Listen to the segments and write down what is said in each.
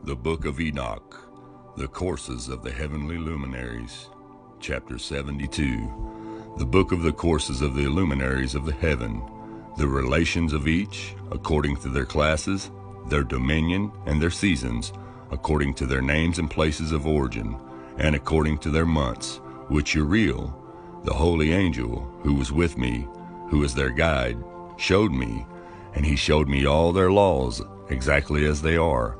The Book of Enoch, The Courses of the Heavenly Luminaries, Chapter 72. The Book of the Courses of the Luminaries of the Heaven, the relations of each, according to their classes, their dominion, and their seasons, according to their names and places of origin, and according to their months, which Uriel, the holy angel, who was with me, who is their guide, showed me, and he showed me all their laws exactly as they are,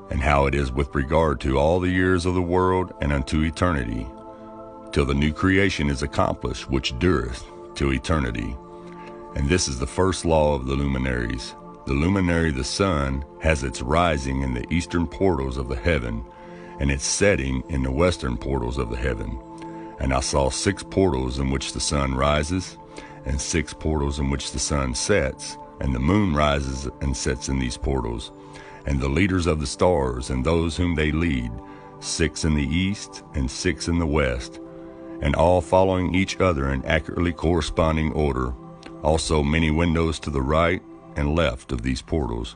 and how it is with regard to all the years of the world and unto eternity, till the new creation is accomplished, which dureth till eternity. And this is the first law of the luminaries. The luminary, the sun, has its rising in the eastern portals of the heaven, and its setting in the western portals of the heaven. And I saw 6 portals in which the sun rises, and 6 portals in which the sun sets, and the moon rises and sets in these portals. And the leaders of the stars, and those whom they lead, 6 in the east, and 6 in the west, and all following each other in accurately corresponding order. Also many windows to the right and left of these portals.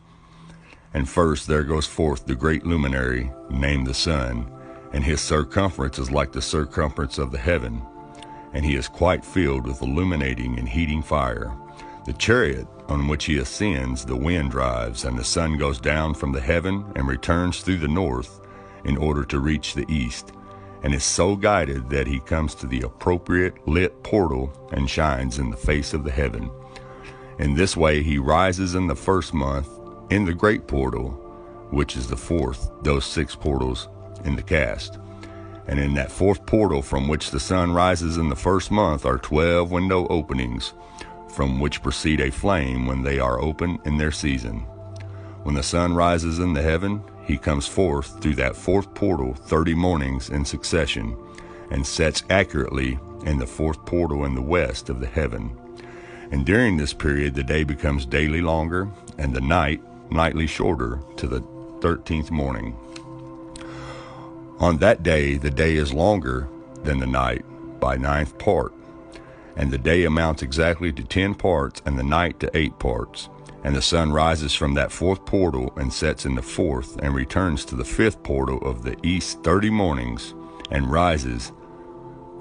And first there goes forth the great luminary, named the sun, and his circumference is like the circumference of the heaven, and he is quite filled with illuminating and heating fire. The chariot on which he ascends, the wind drives, and the sun goes down from the heaven and returns through the north in order to reach the east, and is so guided that he comes to the appropriate lit portal and shines in the face of the heaven. In this way he rises in the first month in the great portal, which is the fourth, those 6 portals in the cast. And in that 4th portal from which the sun rises in the first month are 12 window openings, from which proceed a flame when they are open in their season. When the sun rises in the heaven, he comes forth through that 4th portal 30 mornings in succession, and sets accurately in the 4th portal in the west of the heaven. And during this period the day becomes daily longer, and the night nightly shorter, to the 13th morning. On that day the day is longer than the night by 9th part, and the day amounts exactly to 10 parts, and the night to 8 parts. And the sun rises from that 4th portal and sets in the 4th, and returns to the 5th portal of the east 30 mornings, and rises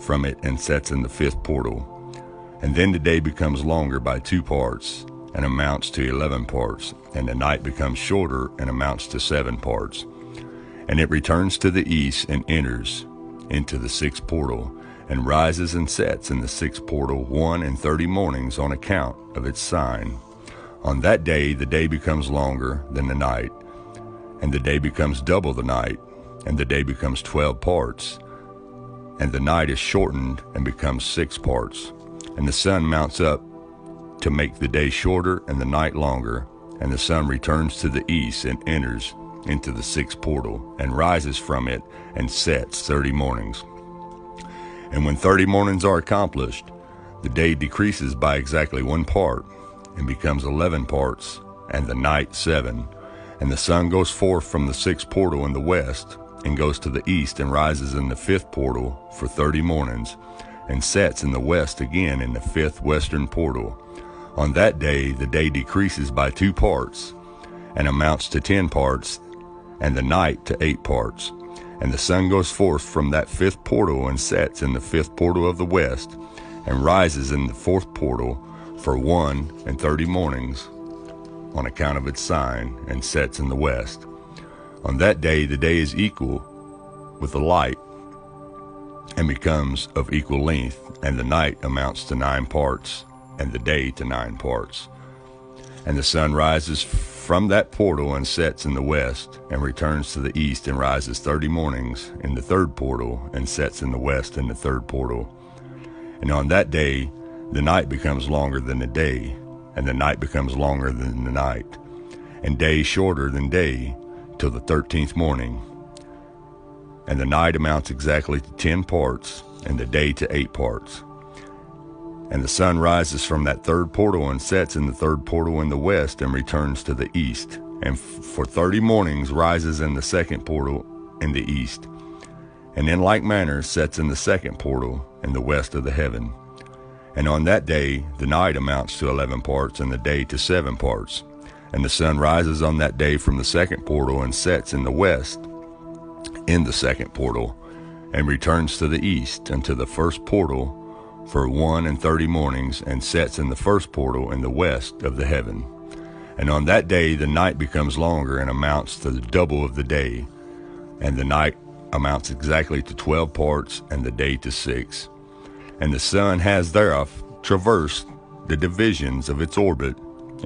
from it and sets in the 5th portal. And then the day becomes longer by 2 parts, and amounts to 11 parts, and the night becomes shorter and amounts to 7 parts. And it returns to the east and enters into the 6th portal, and rises and sets in the 6th portal 1 and 30 mornings on account of its sign. On that day the day becomes longer than the night, and the day becomes double the night, and the day becomes 12 parts, and the night is shortened and becomes 6 parts. And the sun mounts up to make the day shorter and the night longer, and the sun returns to the east and enters into the 6th portal, and rises from it and sets 30 mornings. And when 30 mornings are accomplished, the day decreases by exactly 1 part, and becomes 11 parts, and the night 7. And the sun goes forth from the 6th portal in the west, and goes to the east, and rises in the 5th portal for 30 mornings, and sets in the west again in the 5th western portal. On that day the day decreases by 2 parts, and amounts to 10 parts, and the night to 8 parts. And the sun goes forth from that 5th portal and sets in the 5th portal of the west, and rises in the 4th portal for 1 and 30 mornings on account of its sign, and sets in the west. On that day the day is equal with the light, and becomes of equal length, and the night amounts to 9 parts, and the day to 9 parts. And the sun rises from that portal and sets in the west, and returns to the east, and rises 30 mornings in the 3rd portal, and sets in the west in the 3rd portal. And on that day the night becomes longer than the day, and the night becomes longer than the night, and day shorter than day, till the 13th morning. And the night amounts exactly to 10 parts, and the day to 8 parts. And the sun rises from that 3rd portal and sets in the 3rd portal in the west, and returns to the east, and for 30 mornings rises in the 2nd portal in the east, and in like manner sets in the 2nd portal in the west of the heaven. And on that day the night amounts to 11 parts, and the day to 7 parts. And the sun rises on that day from the second portal and sets in the west in the second portal, and returns to the east unto the first portal for 31 mornings, and sets in the first portal in the west of the heaven. And on that day the night becomes longer and amounts to the double of the day, and the night amounts exactly to 12 parts, and the day to 6. And the sun has thereof traversed the divisions of its orbit,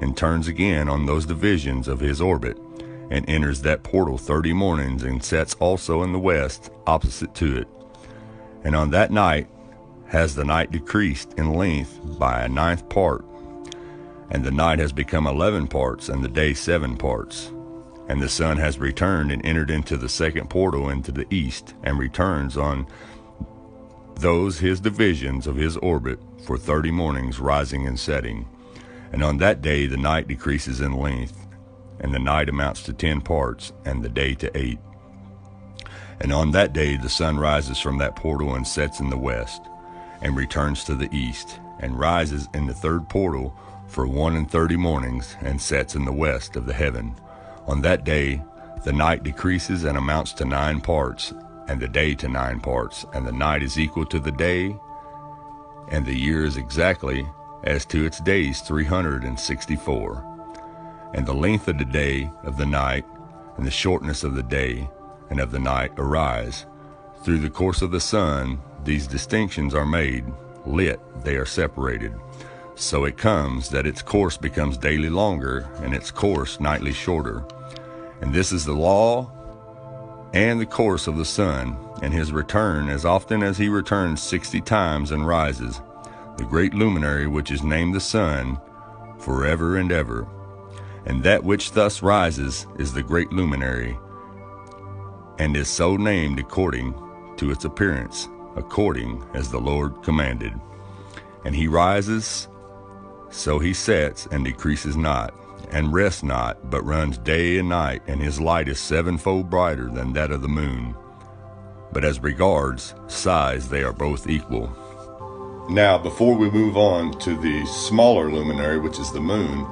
and turns again on those divisions of his orbit, and enters that portal 30 mornings, and sets also in the west opposite to it. And on that night has the night decreased in length by a 9th part, and the night has become 11 parts, and the day 7 parts. And the sun has returned and entered into the second portal into the east, and returns on those his divisions of his orbit for 30 mornings, rising and setting. And on that day the night decreases in length, and the night amounts to 10 parts, and the day to 8. And on that day the sun rises from that portal and sets in the west, and returns to the east, and rises in the third portal for 31 mornings, and sets in the west of the heaven. On that day the night decreases and amounts to 9 parts, and the day to 9 parts, and the night is equal to the day, and the year is exactly as to its days 364. And the length of the day of the night, and the shortness of the day and of the night arise. Through the course of the sun these distinctions are made, lit they are separated. So it comes that its course becomes daily longer, and its course nightly shorter. And this is the law and the course of the sun, and his return, as often as he returns 60 times and rises, the great luminary which is named the sun, forever and ever. And that which thus rises is the great luminary, and is so named according to its appearance, according as the Lord commanded. And he rises, so he sets, and decreases not, and rests not, but runs day and night, and his light is 7-fold brighter than that of the moon. But as regards size, they are both equal. Now, before we move on to the smaller luminary, which is the moon,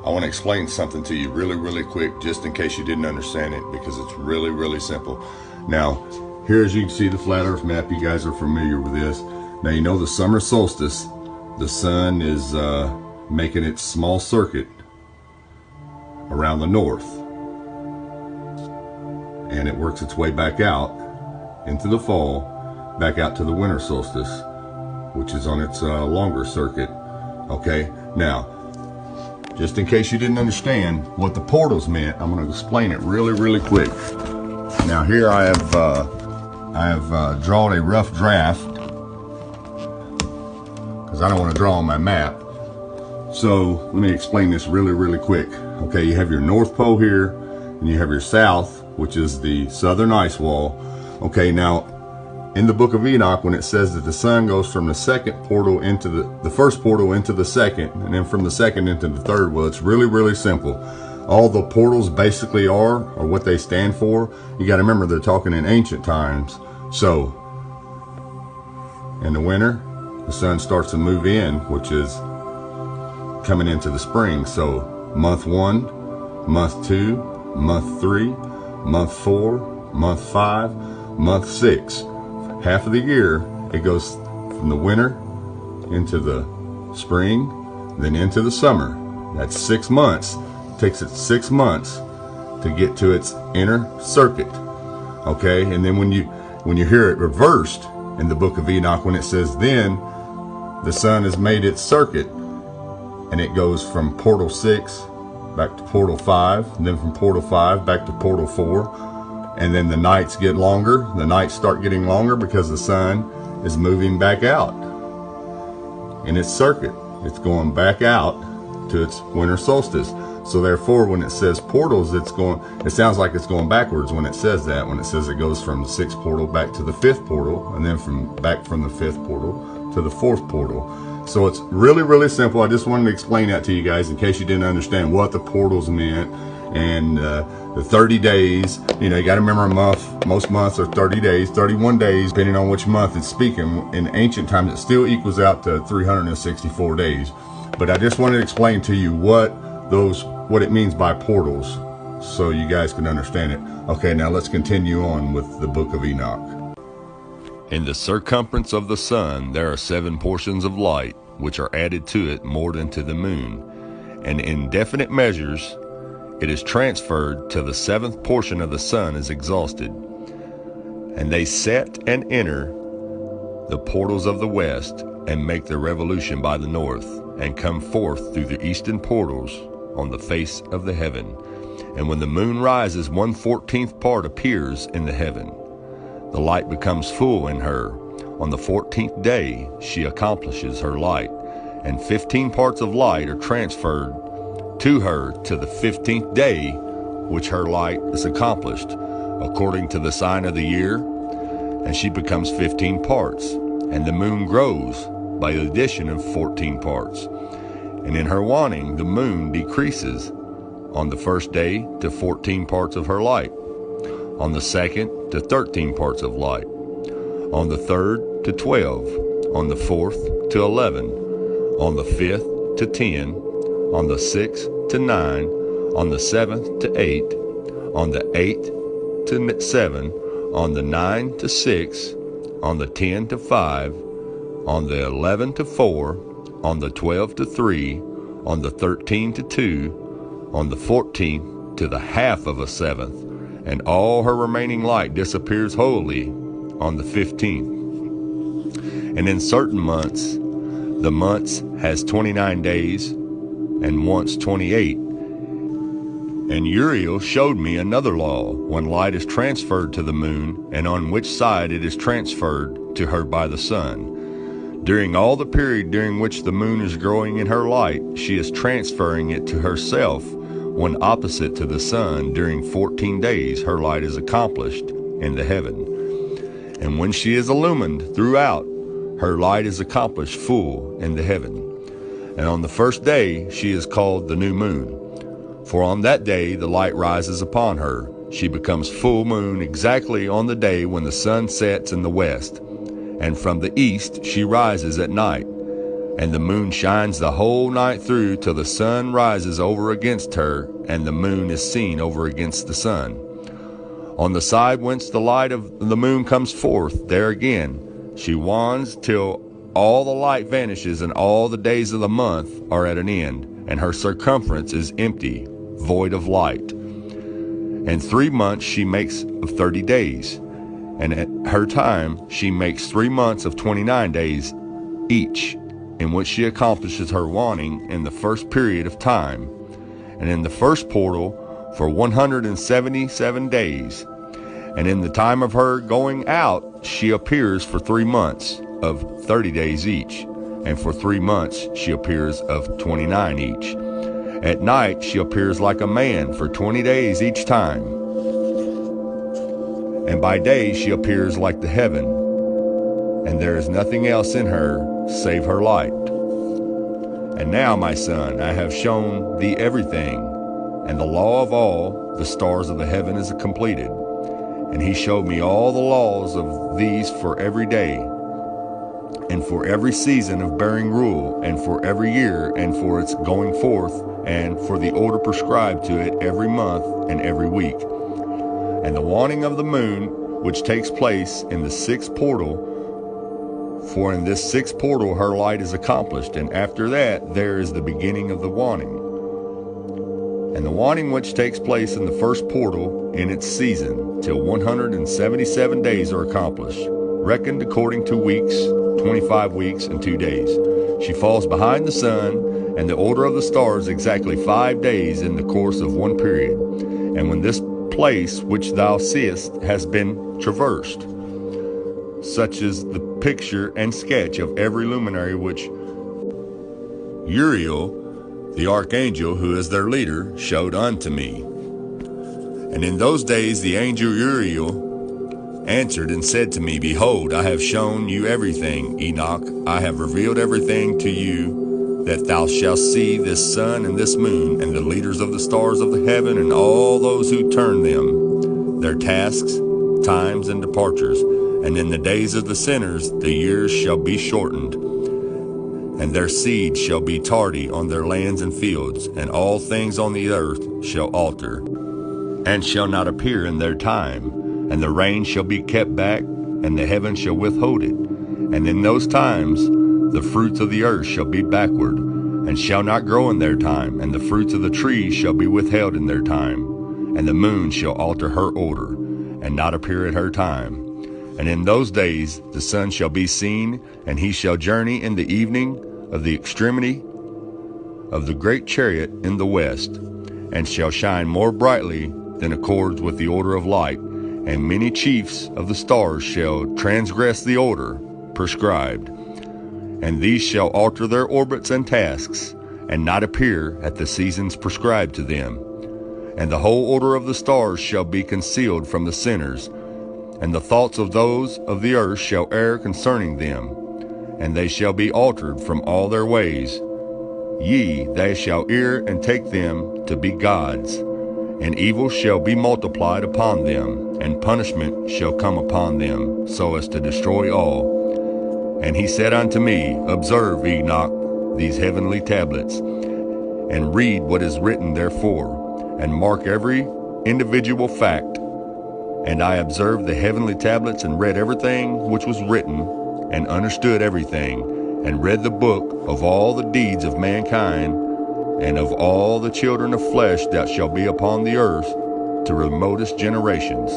I want to explain something to you really quick, just in case you didn't understand it, because it's really simple. Now, here, as you can see the flat earth map, you guys are familiar with this. Now, you know the summer solstice, the sun is making its small circuit around the north, and it works its way back out into the fall, back out to the winter solstice, which is on its longer circuit. Okay, now, just in case you didn't understand what the portals meant, I'm going to explain it really quick. Now, here I have drawn a rough draft, because I don't want to draw on my map. So let me explain this really quick. Okay, you have your North Pole here, and you have your South, which is the southern ice wall. Okay, now in the book of Enoch, when it says that the sun goes from the second portal into the first portal into the second, and then from the second into the third, well, it's really simple. All the portals basically are, or what they stand for, you got to remember they're talking in ancient times. So in the winter, the sun starts to move in, which is coming into the spring. So month 1, month 2, month 3, month 4, month 5, month 6. Half of the year it goes from the winter into the spring, then into the summer. That's 6 months. It takes it 6 months to get to its inner circuit. Okay, and then when you hear it reversed in the book of Enoch, when it says then the sun has made its circuit, and it goes from portal 6 back to portal 5, and then from portal 5 back to portal 4, and then the nights get longer. The nights start getting longer because the sun is moving back out in its circuit. It's going back out to its winter solstice. So therefore, when it says portals, it sounds like it's going backwards when it says that. When it says it goes from the 6th portal back to the 5th portal, and then back from the 5th portal to the 4th portal. So it's really simple. I just wanted to explain that to you guys in case you didn't understand what the portals meant. And the 30 days, you got to remember a month, most months are 30 days, 31 days, depending on which month it's speaking. In ancient times, it still equals out to 364 days. But I just wanted to explain to you what those what it means by portals so you guys can understand it. Okay, now let's continue on with the book of Enoch. In the circumference of the sun there are 7 portions of light, which are added to it more than to the moon, and in definite measures it is transferred till the 7th portion of the sun is exhausted. And they set and enter the portals of the west, and make their revolution by the north, and come forth through the eastern portals on the face of the heaven. And when the moon rises, 1/14th part appears in the heaven. The light becomes full in her. On the 14th day she accomplishes her light, and 15 parts of light are transferred to her to the 15th day, which her light is accomplished, according to the sign of the year, and she becomes 15 parts. And the moon grows by the addition of 14 parts. And in her waning, the moon decreases on the first day to 14 parts of her light, on the second to 13 parts of light, on the third to 12, on the fourth to 11, on the fifth to 10, on the sixth to 9, on the seventh to 8, on the 8th to 7, on the 9 to 6, on the 10 to 5, on the 11 to 4, on the 12 to 3, on the 13 to 2, on the 14th to the half of a seventh, and all her remaining light disappears wholly on the 15th. And in certain months, the months has 29 days, and once 28. And Uriel showed me another law, when light is transferred to the moon, and on which side it is transferred to her by the sun. During all the period during which the moon is growing in her light, she is transferring it to herself. When opposite to the sun, during 14 days her light is accomplished in the heaven. And when she is illumined throughout, her light is accomplished full in the heaven. And on the first day she is called the new moon. For on that day the light rises upon her. She becomes full moon exactly on the day when the sun sets in the west. And from the east she rises at night. And the moon shines the whole night through till the sun rises over against her, and the moon is seen over against the sun. On the side whence the light of the moon comes forth, there again she wans till all the light vanishes, and all the days of the month are at an end, and her circumference is empty, void of light. And 3 months she makes of 30 days, and at her time she makes 3 months of 29 days each, in which she accomplishes her waning in the first period of time, and in the first portal for 177 days. And in the time of her going out she appears for 3 months of 30 days each, and for 3 months she appears of 29 each. At night she appears like a man for 20 days each time, and by day she appears like the heaven, and there is nothing else in her save her light. And now, my son, I have shown thee everything, and the law of all the stars of the heaven is completed. And he showed me all the laws of these for every day, and for every season of bearing rule, and for every year, and for its going forth, and for the order prescribed to it every month and every week. And the waning of the moon, which takes place in the 6th portal, for in this 6th portal her light is accomplished, and after that there is the beginning of the waning. And the waning which takes place in the 1st portal in its season, till 177 days are accomplished, reckoned according to weeks, 25 weeks and 2 days. She falls behind the sun and the order of the stars exactly 5 days in the course of one period. And when this place which thou seest has been traversed, such is the picture and sketch of every luminary which Uriel, the archangel, who is their leader, showed unto me. And in those days the angel Uriel answered and said to me, Behold, I have shown you everything, Enoch. I have revealed everything to you, that thou shalt see this sun and this moon, and the leaders of the stars of the heaven, and all those who turn them, their tasks, times, and departures. And in the days of the sinners the years shall be shortened. and their seed shall be tardy on their lands and fields, and all things on the earth shall alter, and shall not appear in their time, and the rain shall be kept back, and the heaven shall withhold it. And in those times the fruits of the earth shall be backward, and shall not grow in their time, and the fruits of the trees shall be withheld in their time, and the moon shall alter her order, and not appear at her time. And in those days the sun shall be seen, and he shall journey in the evening of the extremity of the great chariot in the west, and shall shine more brightly than accords with the order of light. And many chiefs of the stars shall transgress the order prescribed, and these shall alter their orbits and tasks, and not appear at the seasons prescribed to them. And the whole order of the stars shall be concealed from the sinners, and the thoughts of those of the earth shall err concerning them, and they shall be altered from all their ways. They shall err and take them to be gods, and evil shall be multiplied upon them, and punishment shall come upon them, so as to destroy all. And he said unto me, Observe, Enoch, these heavenly tablets, and read what is written therefore, and mark every individual fact. And I observed the heavenly tablets, and read everything which was written, and understood everything, and read the book of all the deeds of mankind, and of all the children of flesh that shall be upon the earth, to remotest generations.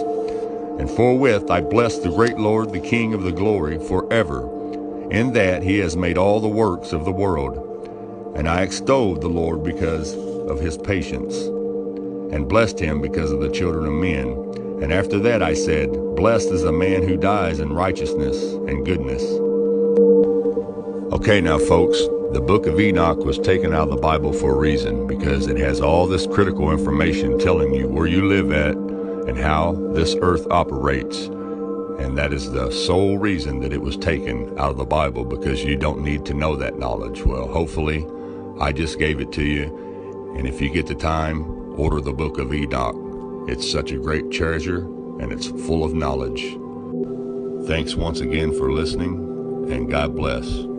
And forthwith I blessed the great Lord, the King of the glory, forever, in that he has made all the works of the world. And I extolled the Lord because of his patience, and blessed him because of the children of men. And after that I said, Blessed is the man who dies in righteousness and goodness. Okay, now folks, the book of Enoch was taken out of the Bible for a reason, because it has all this critical information telling you where you live at and how this earth operates. And that is the sole reason that it was taken out of the Bible, because you don't need to know that knowledge. Well, hopefully I just gave it to you. And if you get the time, order the book of Enoch. It's such a great treasure, and it's full of knowledge. Thanks once again for listening, and God bless.